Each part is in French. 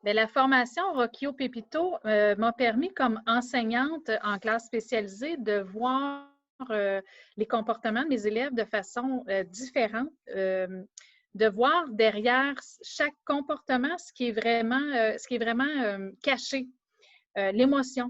Bien, la formation Rocchio Pepito m'a permis, comme enseignante en classe spécialisée, de voir les comportements de mes élèves de façon différente, de voir derrière chaque comportement ce qui est vraiment caché, l'émotion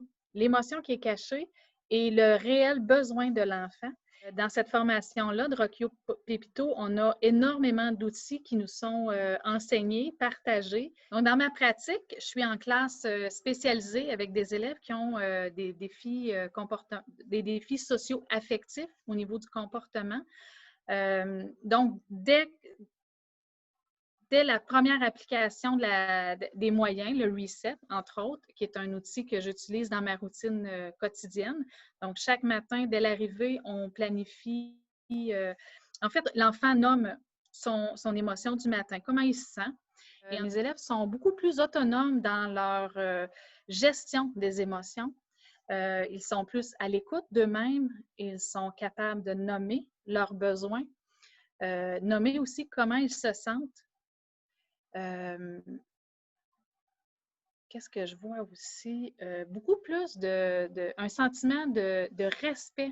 qui est cachée et le réel besoin de l'enfant. Dans cette formation-là de Rocchio Pepito, on a énormément d'outils qui nous sont enseignés, partagés. Donc, dans ma pratique, je suis en classe spécialisée avec des élèves qui ont des défis socio-affectifs au niveau du comportement. Donc, dès la première application des moyens, le Reset, entre autres, qui est un outil que j'utilise dans ma routine quotidienne. Donc, chaque matin, dès l'arrivée, on planifie. En fait, l'enfant nomme son émotion du matin, comment il se sent. Et mes élèves sont beaucoup plus autonomes dans leur gestion des émotions. Ils sont plus à l'écoute d'eux-mêmes. Ils sont capables de nommer leurs besoins, nommer aussi comment ils se sentent. Qu'est-ce que je vois aussi? Beaucoup plus un sentiment de respect.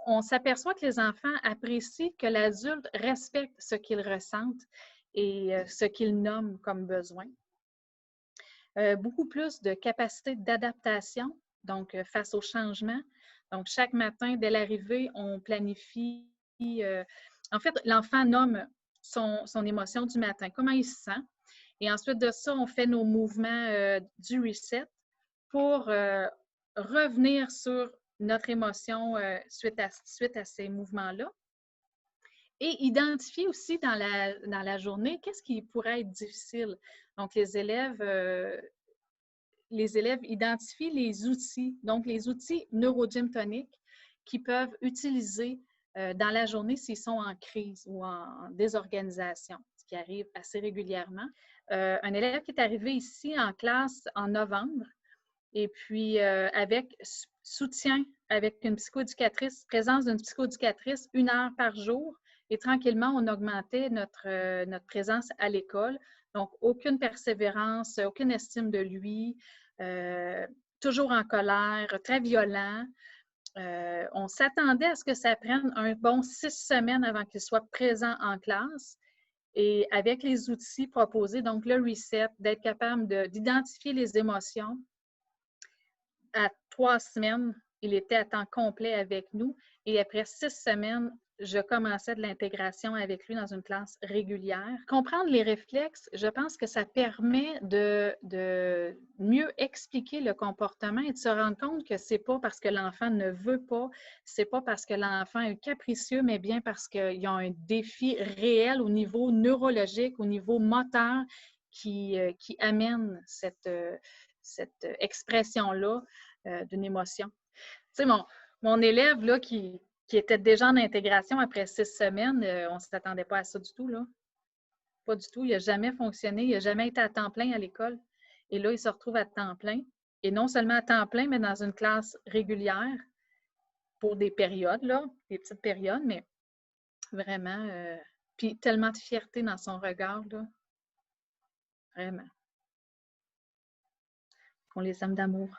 On s'aperçoit que les enfants apprécient que l'adulte respecte ce qu'ils ressentent et ce qu'ils nomment comme besoin. Beaucoup plus de capacité d'adaptation, donc face au changement. Donc, chaque matin, dès l'arrivée, on planifie. En fait, l'enfant nomme son émotion du matin, comment il se sent. Et ensuite de ça, on fait nos mouvements du reset pour revenir sur notre émotion suite à ces mouvements-là. Et identifier aussi dans la journée qu'est-ce qui pourrait être difficile. Donc, les élèves identifient les outils, donc les outils neurogym toniques qu'ils peuvent utiliser dans la journée s'ils sont en crise ou en désorganisation, ce qui arrive assez régulièrement. Un élève qui est arrivé ici en classe en novembre, et puis avec soutien avec une psychoéducatrice, présence d'une psychoéducatrice 1 heure par jour, et tranquillement, on augmentait notre présence à l'école. Donc, aucune persévérance, aucune estime de lui, toujours en colère, très violent. On s'attendait à ce que ça prenne un bon 6 semaines avant qu'il soit présent en classe. Et avec les outils proposés, donc le reset, d'être capable d'identifier les émotions, à 3 semaines, il était à temps complet avec nous. Et après 6 semaines, je commençais de l'intégration avec lui dans une classe régulière. Comprendre les réflexes, je pense que ça permet de mieux expliquer le comportement et de se rendre compte que c'est pas parce que l'enfant ne veut pas, c'est pas parce que l'enfant est capricieux, mais bien parce qu'il y a un défi réel au niveau neurologique, au niveau moteur qui amène cette expression-là d'une émotion. Tu sais, mon élève là, qui était déjà en intégration après 6 semaines, on ne s'attendait pas à ça du tout, là. Pas du tout. Il n'a jamais fonctionné. Il n'a jamais été à temps plein à l'école. Et là, il se retrouve à temps plein. Et non seulement à temps plein, mais dans une classe régulière pour des périodes, là, des petites périodes, mais vraiment, puis tellement de fierté dans son regard, là. Vraiment. Qu'on les aime d'amour.